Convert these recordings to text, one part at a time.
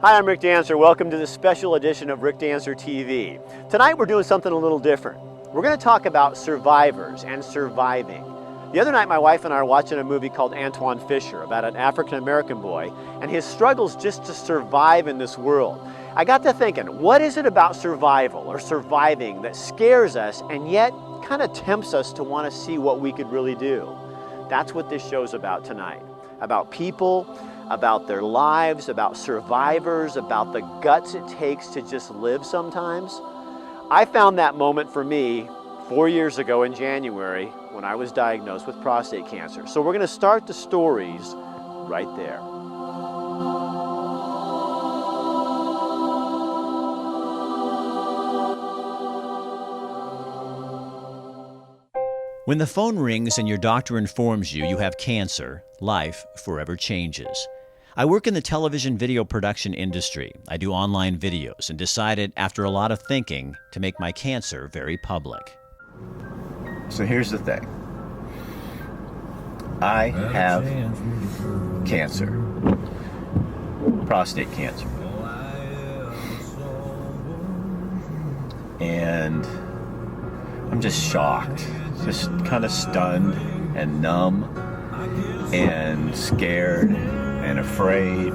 Hi, I'm Rick Dancer. Welcome to this special edition of Rick Dancer TV. Tonight we're doing something a little different. We're going to talk about survivors and surviving. The other night my wife and I were watching a movie called Antoine Fisher about an African-American boy and his struggles just to survive in this world. I got to thinking, what is it about survival or surviving that scares us and yet kind of tempts us to want to see what we could really do? That's what this show's about tonight. About people, about their lives, about survivors, about the guts it takes to just live sometimes. I found that moment for me 4 years ago in January when I was diagnosed with prostate cancer. So we're going to start the stories right there. When the phone rings and your doctor informs you you have cancer, life forever changes. I work in the television video production industry. I do online videos and decided after a lot of thinking to make my cancer very public. So here's the thing. I have cancer, prostate cancer. And I'm just shocked, just kind of stunned and numb and scared and afraid.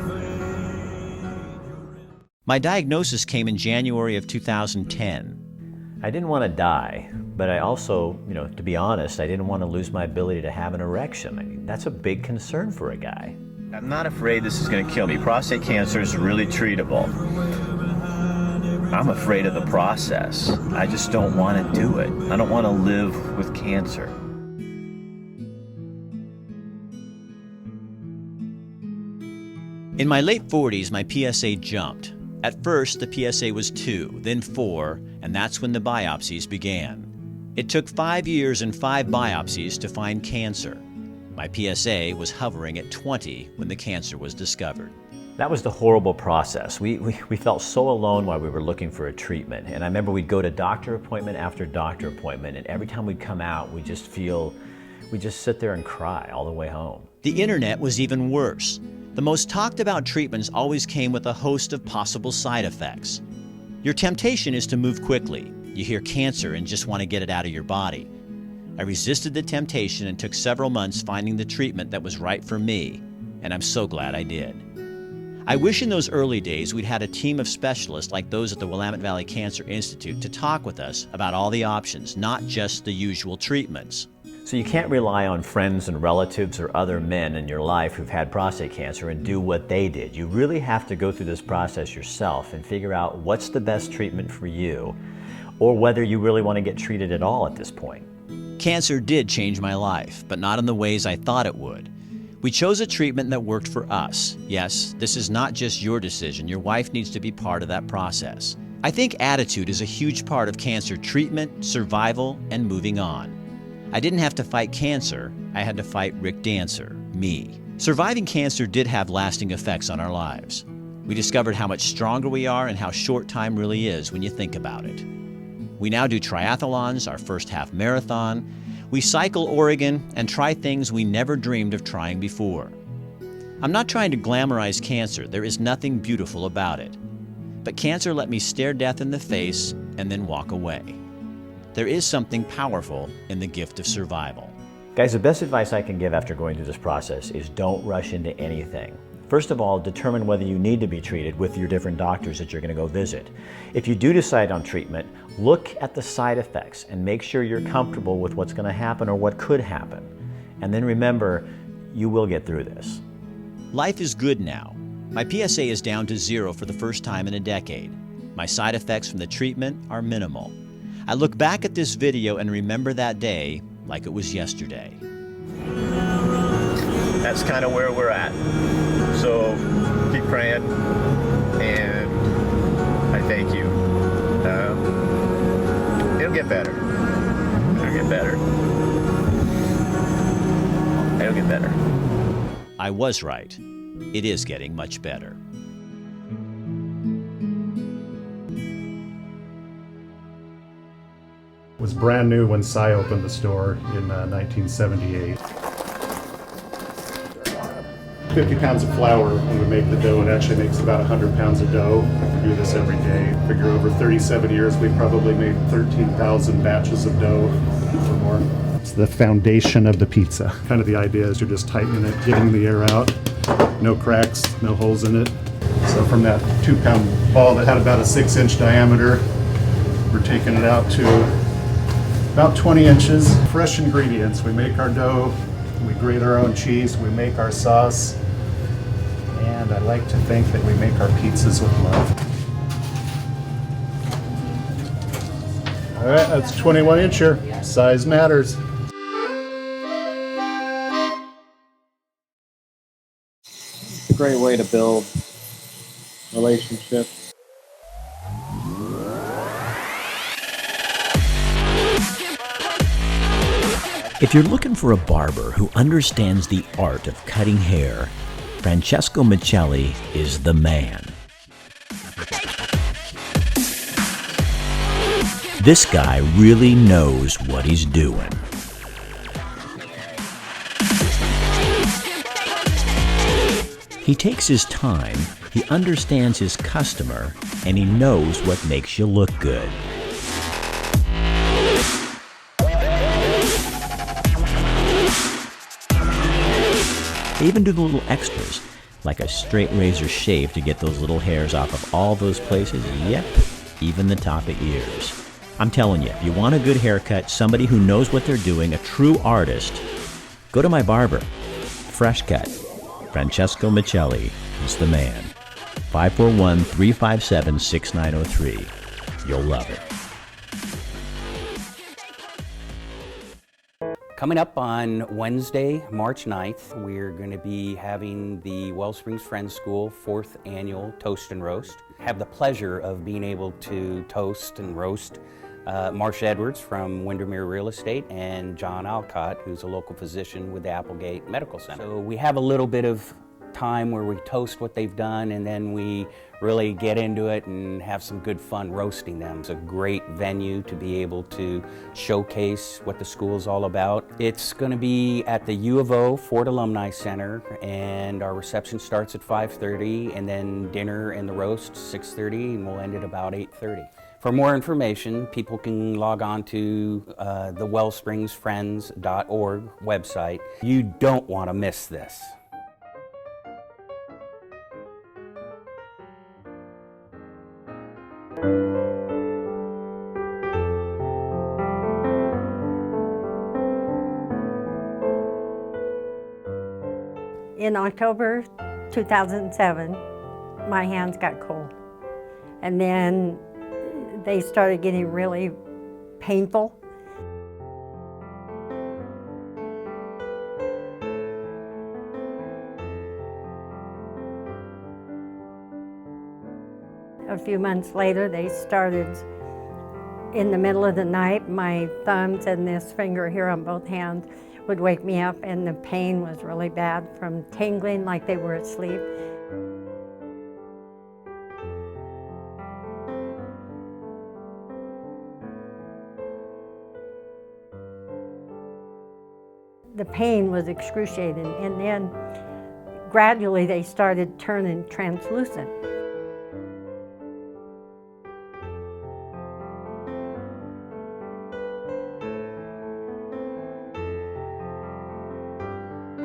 My diagnosis came in January of 2010. I didn't want to die, but I also, to be honest, I didn't want to lose my ability to have an erection. I mean, that's a big concern for a guy. I'm not afraid this is going to kill me. Prostate cancer is really treatable. I'm afraid of the process. I just don't want to do it. I don't want to live with cancer. In my late 40s, my PSA jumped. At first, the PSA was 2, then 4, and that's when the biopsies began. It took 5 years and 5 biopsies to find cancer. My PSA was hovering at 20 when the cancer was discovered. That was the horrible process. We felt so alone while we were looking for a treatment. And I remember we'd go to doctor appointment after doctor appointment, and every time we'd come out, we just sit there and cry all the way home. The internet was even worse. The most talked about treatments always came with a host of possible side effects. Your temptation is to move quickly. You hear cancer and just want to get it out of your body. I resisted the temptation and took several months finding the treatment that was right for me, and I'm so glad I did. I wish in those early days we'd had a team of specialists like those at the Willamette Valley Cancer Institute to talk with us about all the options, not just the usual treatments. So you can't rely on friends and relatives or other men in your life who've had prostate cancer and do what they did. You really have to go through this process yourself and figure out what's the best treatment for you, or whether you really want to get treated at all at this point. Cancer did change my life, but not in the ways I thought it would. We chose a treatment that worked for us. Yes, this is not just your decision. Your wife needs to be part of that process. I think attitude is a huge part of cancer treatment, survival, and moving on. I didn't have to fight cancer. I had to fight Rick Dancer, me. Surviving cancer did have lasting effects on our lives. We discovered how much stronger we are and how short time really is when you think about it. We now do triathlons, our first half marathon. We cycle Oregon and try things we never dreamed of trying before. I'm not trying to glamorize cancer. There is nothing beautiful about it. But cancer let me stare death in the face and then walk away. There is something powerful in the gift of survival. Guys, the best advice I can give after going through this process is don't rush into anything. First of all, determine whether you need to be treated with your different doctors that you're going to go visit. If you do decide on treatment, look at the side effects and make sure you're comfortable with what's going to happen or what could happen. And then remember, you will get through this. Life is good now. My PSA is down to 0 for the first time in a decade. My side effects from the treatment are minimal. I look back at this video and remember that day like it was yesterday. That's kind of where we're at. So keep praying, and I thank you. It'll get better. It'll get better. It'll get better. I was right. It is getting much better. It was brand new when Cy opened the store in 1978. 50 pounds of flour when we make the dough. It actually makes about 100 pounds of dough. We do this every day. Figure over 37 years, we've probably made 13,000 batches of dough or more. It's the foundation of the pizza. Kind of the idea is you're just tightening it, getting the air out. No cracks, no holes in it. So from that 2-pound ball that had about a 6-inch diameter, we're taking it out to about 20 inches. Fresh ingredients. We make our dough, we grate our own cheese, we make our sauce, and I like to think that we make our pizzas with love. All right, that's 21 incher. Size matters. It's a great way to build relationships. If you're looking for a barber who understands the art of cutting hair, Francesco Michelli is the man. This guy really knows what he's doing. He takes his time, he understands his customer, and he knows what makes you look good. They even do the little extras, like a straight razor shave to get those little hairs off of all those places. Yep, even the top of ears. I'm telling you, if you want a good haircut, somebody who knows what they're doing, a true artist, go to my barber. Fresh cut. Francesco Michelli is the man. 541-357-6903. You'll love it. Coming up on Wednesday, March 9th, we're going to be having the Wellsprings Friends School 4th Annual Toast and Roast. Have the pleasure of being able to toast and roast Marsh Edwards from Windermere Real Estate and John Alcott, who's a local physician with the Applegate Medical Center. So we have a little bit of time where we toast what they've done, and then we really get into it and have some good fun roasting them. It's a great venue to be able to showcase what the school is all about. It's going to be at the U of O Ford Alumni Center, and our reception starts at 5:30, and then dinner and the roast 6:30, and we'll end at about 8:30. For more information, people can log on to the wellspringsfriends.org website. You don't want to miss this. In October 2007, my hands got cold, and then they started getting really painful. A few months later, they started in the middle of the night. My thumbs and this finger here on both hands would wake me up, and the pain was really bad from tingling like they were asleep. The pain was excruciating, and then gradually they started turning translucent.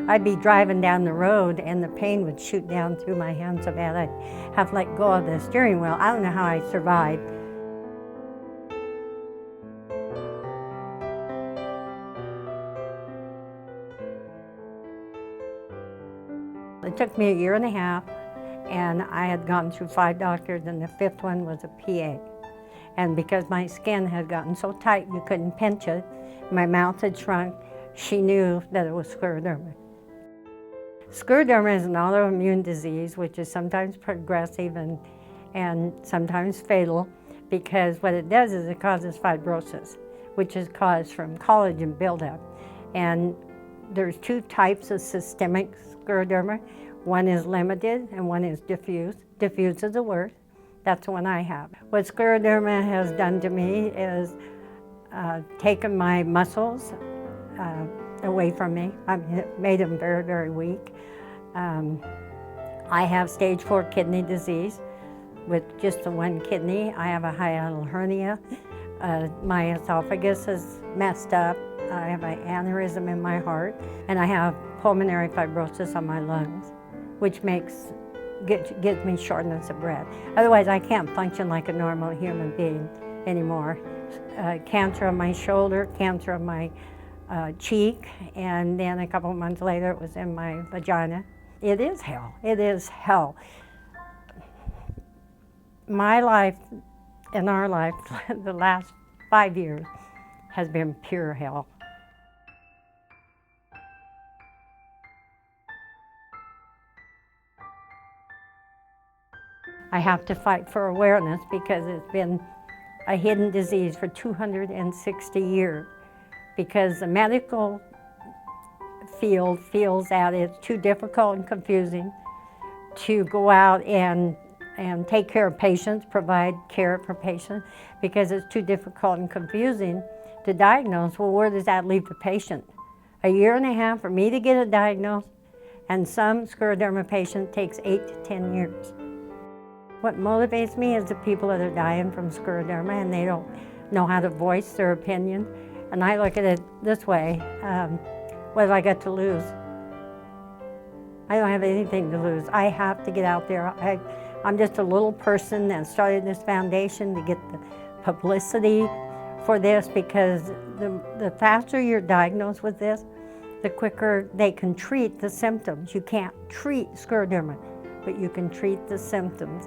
I'd be driving down the road and the pain would shoot down through my hands so bad I'd have to let go of the steering wheel. I don't know how I survived. It took me 1.5 years, and I had gone through 5 doctors, and the 5th one was a PA. And because my skin had gotten so tight you couldn't pinch it, my mouth had shrunk, she knew that it was scleroderma. Scleroderma is an autoimmune disease which is sometimes progressive and sometimes fatal, because what it does is it causes fibrosis, which is caused from collagen buildup. And there's 2 types of systemic scleroderma. One is limited and one is diffuse. Diffuse is the worst. That's the one I have. What scleroderma has done to me is taken my muscles away from me. I mean, it made them very, very weak. I have stage 4 kidney disease with just the one kidney. I have a hiatal hernia. My esophagus is messed up. I have an aneurysm in my heart, and I have pulmonary fibrosis on my lungs, which gives me shortness of breath. Otherwise, I can't function like a normal human being anymore. Cancer on my shoulder, cancer on my cheek, and then a couple of months later it was in my vagina. It is hell. It is hell. My life and our life, the last 5 years, has been pure hell. I have to fight for awareness because it's been a hidden disease for 260 years. Because the medical field feels that it's too difficult and confusing to go out and take care of patients, provide care for patients, because it's too difficult and confusing to diagnose. Well, where does that leave the patient? A year and a half for me to get it diagnosed, and some scleroderma patient takes 8 to 10 years. What motivates me is the people that are dying from scleroderma and they don't know how to voice their opinion. And I look at it this way, what have I got to lose? I don't have anything to lose. I have to get out there. I'm just a little person that started this foundation to get the publicity for this, because the faster you're diagnosed with this, the quicker they can treat the symptoms. You can't treat scleroderma, but you can treat the symptoms.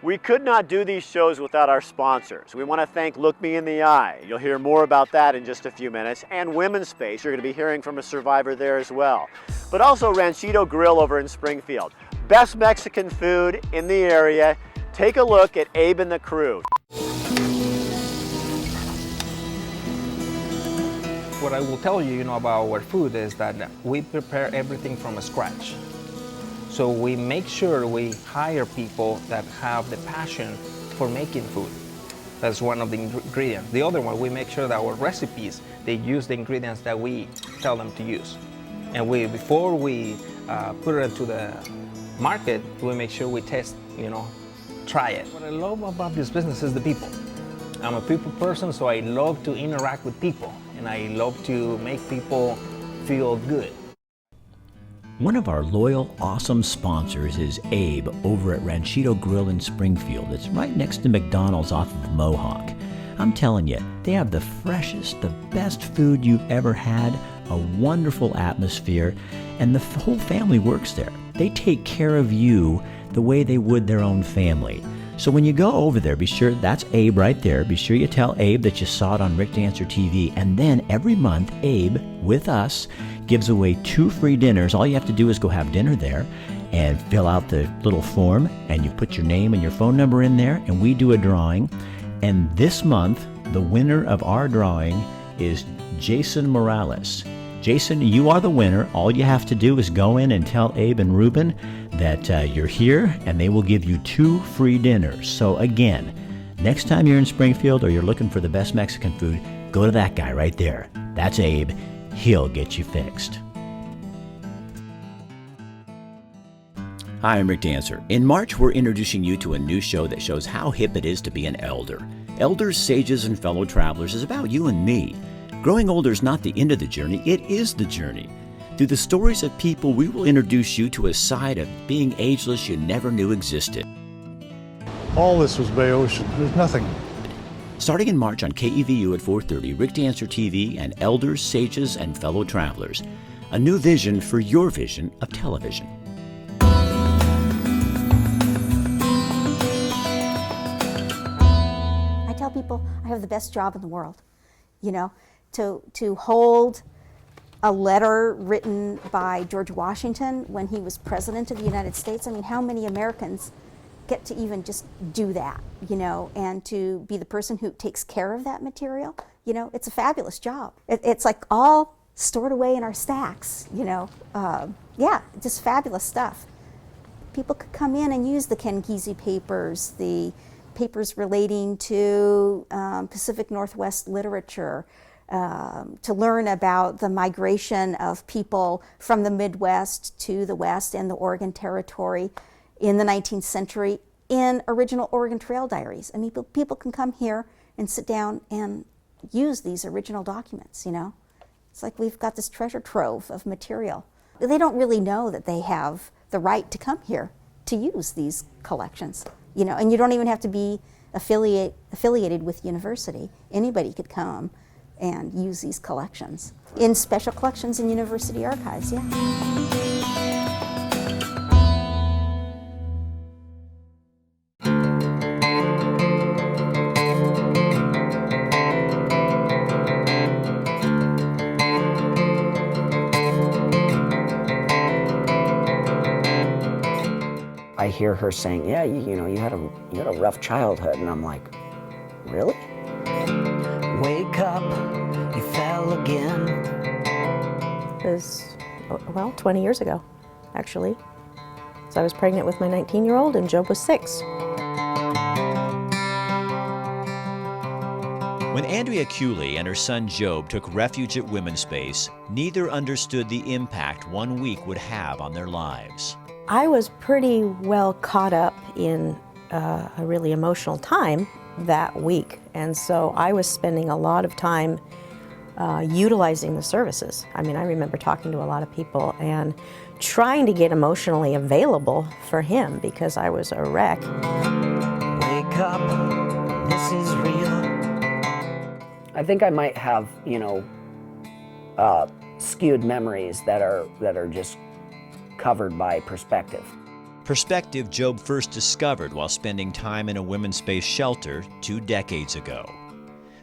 We could not do these shows without our sponsors. We want to thank Look Me in the Eye. You'll hear more about that in just a few minutes. And Women's Space, you're going to be hearing from a survivor there as well. But also Ranchito Grill over in Springfield. Best Mexican food in the area. Take a look at Abe and the crew. What I will tell you, about our food is that we prepare everything from scratch. So we make sure we hire people that have the passion for making food. That's one of the ingredients. The other one, we make sure that our recipes, they use the ingredients that we tell them to use. And before we put it into the market, we make sure we test, try it. What I love about this business is the people. I'm a people person, so I love to interact with people, and I love to make people feel good. One of our loyal, awesome sponsors is Abe over at Ranchito Grill in Springfield. It's right next to McDonald's off of Mohawk. I'm telling you, they have the freshest, the best food you've ever had, a wonderful atmosphere, and the whole family works there. They take care of you the way they would their own family. So when you go over there, be sure, that's Abe right there, be sure you tell Abe that you saw it on Rick Dancer TV, and then every month, Abe, with us, gives away 2 free dinners. All you have to do is go have dinner there and fill out the little form, and you put your name and your phone number in there, and we do a drawing. And this month, the winner of our drawing is Jason Morales. Jason, you are the winner. All you have to do is go in and tell Abe and Ruben that you're here, and they will give you 2 free dinners. So again, next time you're in Springfield or you're looking for the best Mexican food, go to that guy right there. That's Abe. He'll get you fixed. Hi, I'm Rick Dancer. In March, we're introducing you to a new show that shows how hip it is to be an elder. Elders, Sages, and Fellow Travelers is about you and me. Growing older is not the end of the journey, it is the journey. Through the stories of people, we will introduce you to a side of being ageless you never knew existed. All this was Bay Ocean. There's nothing. Starting in March on KEVU at 4:30, Rick Dancer TV and Elders, Sages, and Fellow Travelers. A new vision for your vision of television. I tell people I have the best job in the world. To hold a letter written by George Washington when he was president of the United States. I mean, how many Americans get to even just do that, and to be the person who takes care of that material, it's a fabulous job. It's like all stored away in our stacks, yeah, just fabulous stuff. people could come in and use the Ken Kesey papers, the papers relating to Pacific Northwest literature, to learn about the migration of people from the Midwest to the West and the Oregon Territory in the 19th century in original Oregon Trail diaries. I mean, people can come here and sit down and use these original documents, you know. It's like we've got this treasure trove of material. They don't really know that they have the right to come here to use these collections, you know, and you don't even have to be affiliated with university. Anybody could come and use these collections in special collections in university archives, yeah. I hear her saying, yeah, you know, you had a rough childhood, and I'm like, really? Wake up, you fell again. It was, well, 20 years ago, actually. So I was pregnant with my 19-year-old and Job was 6. When Andrea Cooley and her son Job took refuge at Women's Space, neither understood the impact 1 week would have on their lives. I was pretty well caught up in a really emotional time that week, and so I was spending a lot of time utilizing the services. I mean, I remember talking to a lot of people and trying to get emotionally available for him because I was a wreck. Wake up, this is real. I think I might have, you know, skewed memories that are just covered by perspective. Perspective Job first discovered while spending time in a women's space shelter 2 decades ago.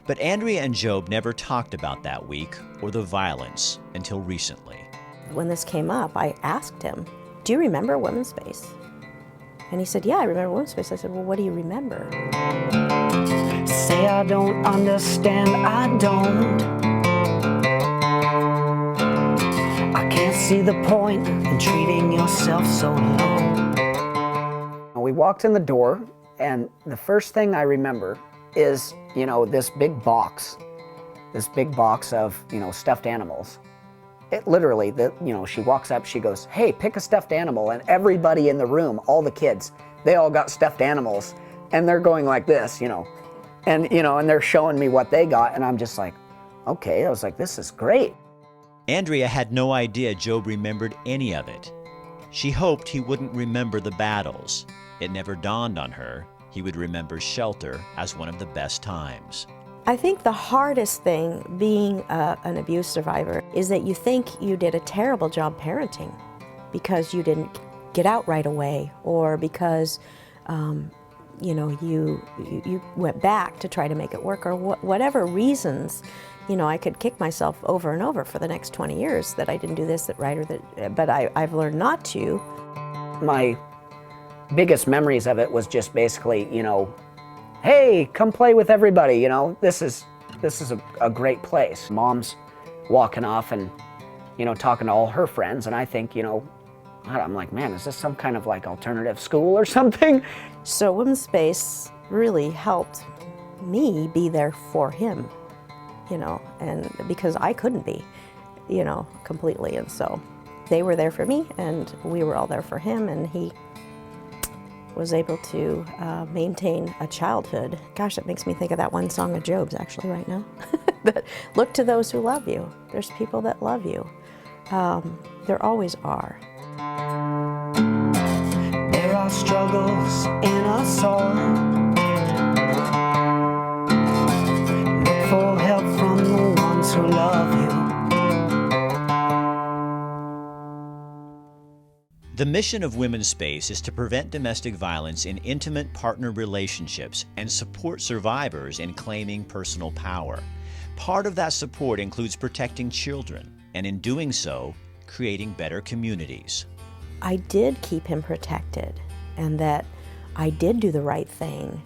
But Andrea and Job never talked about that week or the violence until recently. When this came up, I asked him, do you remember Women's Space? And he said, yeah, I remember Women's Space. I said, well, what do you remember? Say I don't understand, I don't. I can't see the point in treating yourself so low. We walked in the door, and the first thing I remember is, you know, this big box of, you know, stuffed animals. It literally, you know, she walks up, she goes, hey, pick a stuffed animal, and everybody in the room, all the kids, they all got stuffed animals, and they're going like this, you know, and they're showing me what they got, and I'm just like, okay. I was like, this is great. Andrea had no idea Job remembered any of it. She hoped he wouldn't remember the battles. It never dawned on her he would remember shelter as one of the best times. I think the hardest thing being an abuse survivor is that you think you did a terrible job parenting because you didn't get out right away, or because you know, you went back to try to make it work, or whatever reasons. You know, I could kick myself over and over for the next 20 years that I didn't do this right, or that, but I've learned not to. My biggest memories of it was just basically, you know, hey, come play with everybody, you know, this is a great place. Mom's walking off and, you know, talking to all her friends, and I think, you know, I'm like, man, is this some kind of like alternative school or something? So Women's Space really helped me be there for him, you know, and because I couldn't be, you know, completely. And so they were there for me, and we were all there for him, and he was able to maintain a childhood. Gosh, that makes me think of that one song of Job's actually right now. That look to those who love you. There's people that love you. There always are. There are struggles in us all. Look for help from the ones who love you. The mission of Women's Space is to prevent domestic violence in intimate partner relationships and support survivors in claiming personal power. Part of that support includes protecting children, and in doing so, creating better communities. I did keep him protected, and that I did do the right thing,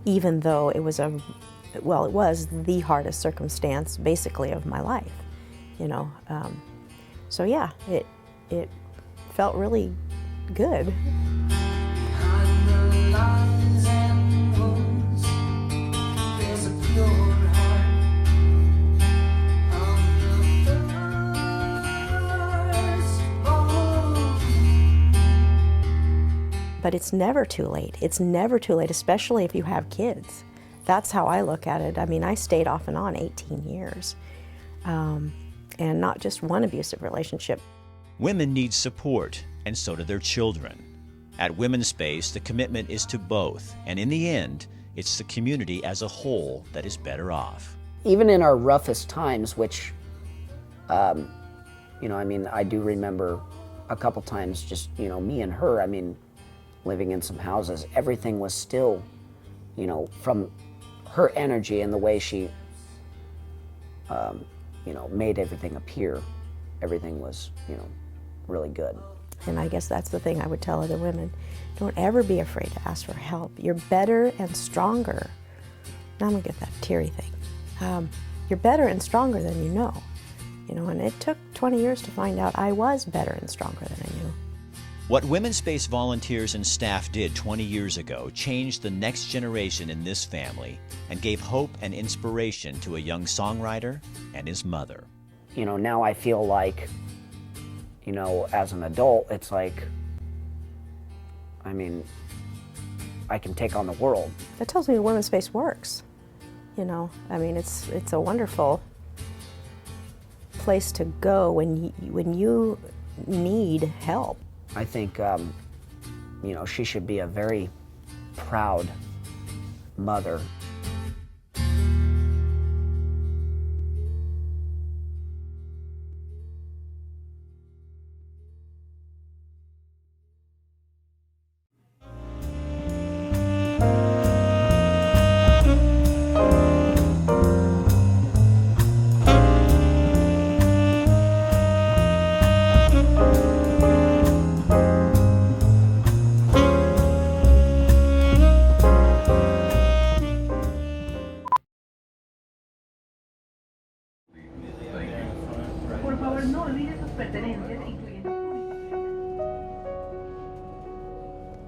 even though it was it was the hardest circumstance basically of my life, you know. So yeah, it felt really good. but it's never too late. It's never too late, especially if you have kids. That's how I look at it. I mean, I stayed off and on 18 years, and not just one abusive relationship. Women need support, and so do their children. At Women's Space, the commitment is to both, and in the end, it's the community as a whole that is better off. Even in our roughest times, which, you know, I mean, I do remember a couple times just, you know, me and her, I mean, living in some houses, everything was still, you know, from her energy and the way she, you know, made everything appear, everything was, you know, really good. And I guess that's the thing I would tell other women. Don't ever be afraid to ask for help. You're better and stronger. Now I'm gonna get that teary thing. You're better and stronger than you know. You know, and it took 20 years to find out I was better and stronger than I knew. What Women's Space volunteers and staff did 20 years ago changed the next generation in this family and gave hope and inspiration to a young songwriter and his mother. You know, now I feel like, you know, as an adult, it's like, I mean, I can take on the world. That tells me Women's Space works. You know, I mean, it's a wonderful place to go when you need help. I think, you know, she should be a very proud mother.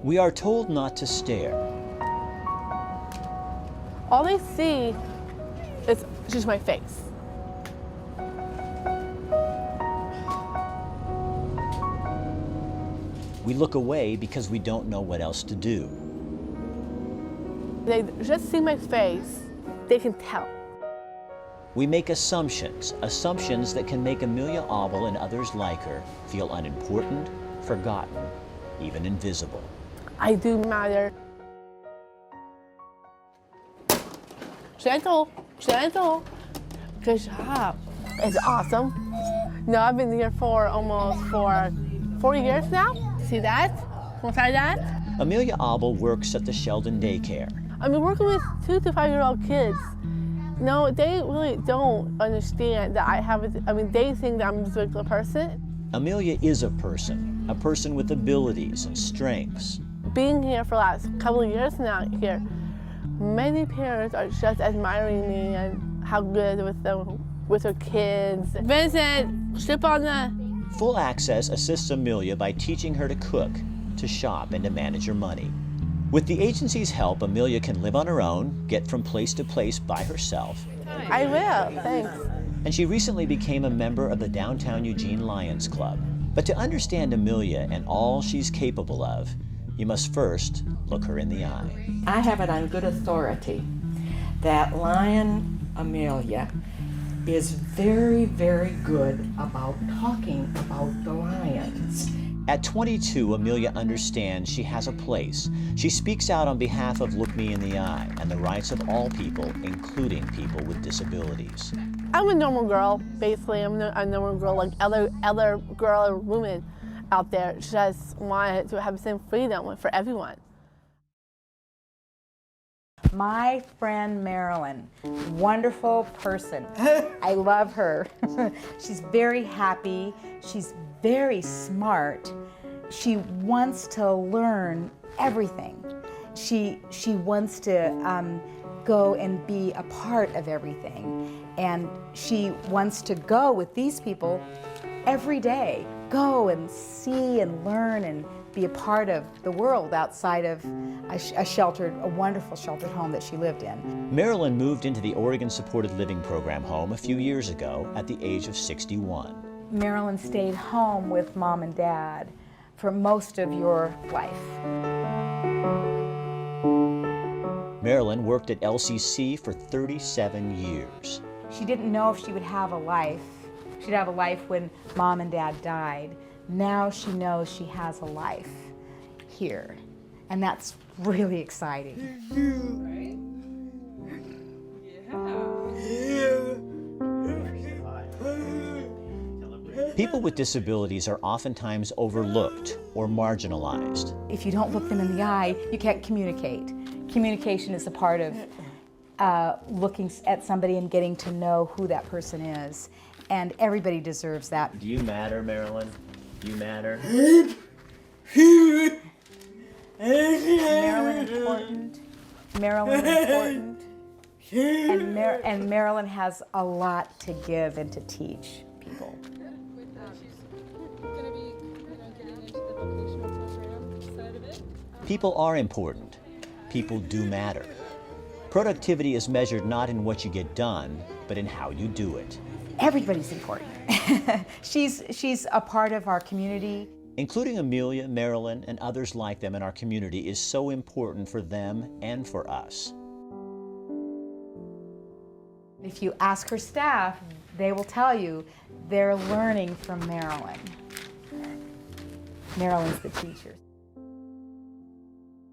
We are told not to stare. All they see is just my face. We look away because we don't know what else to do. They just see my face, they can tell. We make assumptions that can make Amelia Abel and others like her feel unimportant, forgotten, even invisible. I do matter. Gentle, gentle. Good job. It's awesome. No, I've been here for almost 4 years now. See that? Want to try that? Amelia Abel works at the Sheldon Daycare. I've been working with 2 to 5-year-old kids. No, they really don't understand that they think that I'm just a regular person. Amelia is a person with abilities and strengths. Being here for the last couple of years now here, many parents are just admiring me and how good with their kids. Vincent, strip on the... Full Access assists Amelia by teaching her to cook, to shop, and to manage her money. With the agency's help, Amelia can live on her own, get from place to place by herself. I will, thanks. And she recently became a member of the Downtown Eugene Lions Club. But to understand Amelia and all she's capable of, you must first look her in the eye. I have it on good authority that Lion Amelia is very, very good about talking about the lions. At 22, Amelia understands she has a place. She speaks out on behalf of Look Me in the Eye and the rights of all people, including people with disabilities. I'm a normal girl, basically. I'm a normal girl like other girl or woman out there. Just wanted to have the same freedom for everyone. My friend Marilyn, wonderful person. I love her. She's very happy. She's very smart. She wants to learn everything. She wants to go and be a part of everything. And she wants to go with these people every day. Go and see and learn and be a part of the world outside of a wonderful sheltered home that she lived in. Marilyn moved into the Oregon Supported Living Program home a few years ago at the age of 61. Marilyn stayed home with Mom and Dad for most of your life. Marilyn worked at LCC for 37 years. She didn't know if she would have a life. She'd have a life when Mom and Dad died. Now she knows she has a life here, and that's really exciting. People with disabilities are oftentimes overlooked or marginalized. If you don't look them in the eye, you can't communicate. Communication is a part of looking at somebody and getting to know who that person is. And everybody deserves that. Do you matter, Marilyn? Do you matter? Marilyn important. Marilyn important. And Marilyn has a lot to give and to teach people. People are important. People do matter. Productivity is measured not in what you get done, but in how you do it. Everybody's important. She's a part of our community. Including Amelia, Marilyn, and others like them in our community is so important for them and for us. If you ask her staff, they will tell you they're learning from Marilyn. Marilyn's the teacher.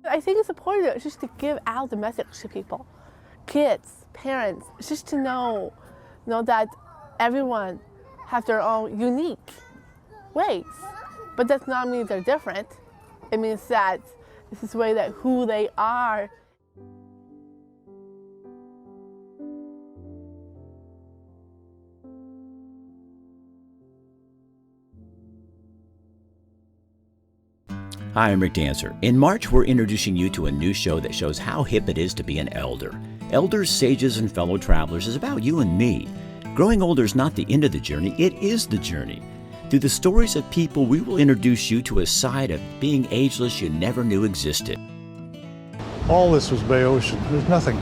I think it's important just to give out the message to people, kids, parents, just to know that everyone has their own unique ways. But that does not mean they're different. It means that this is the way that who they are. Hi, I'm Rick Dancer. In March, we're introducing you to a new show that shows how hip it is to be an elder. Elders, Sages, and Fellow Travelers is about you and me. Growing older is not the end of the journey, it is the journey. Through the stories of people, we will introduce you to a side of being ageless you never knew existed. All this was Bay Ocean. There's nothing.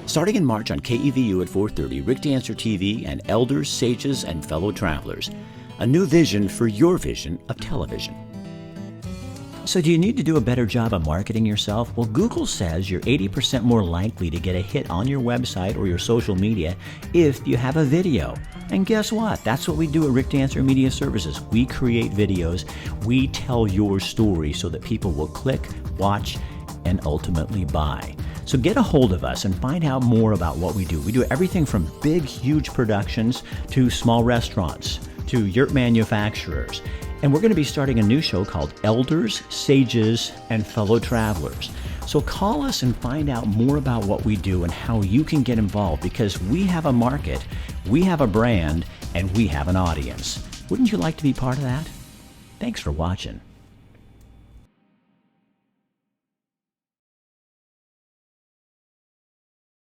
Starting in March on KEVU at 4:30, Rick Dancer TV and Elders, Sages, and Fellow Travelers. A new vision for your vision of television. So do you need to do a better job of marketing yourself? Well, Google says you're 80% more likely to get a hit on your website or your social media if you have a video. And guess what? That's what we do at Rick Dancer Media Services. We create videos. We tell your story so that people will click, watch, and ultimately buy. So get a hold of us and find out more about what we do. We do everything from big, huge productions to small restaurants to yurt manufacturers. And we're going to be starting a new show called Elders, Sages, and Fellow Travelers. So call us and find out more about what we do and how you can get involved, because we have a market, we have a brand, and we have an audience. Wouldn't you like to be part of that? Thanks for watching.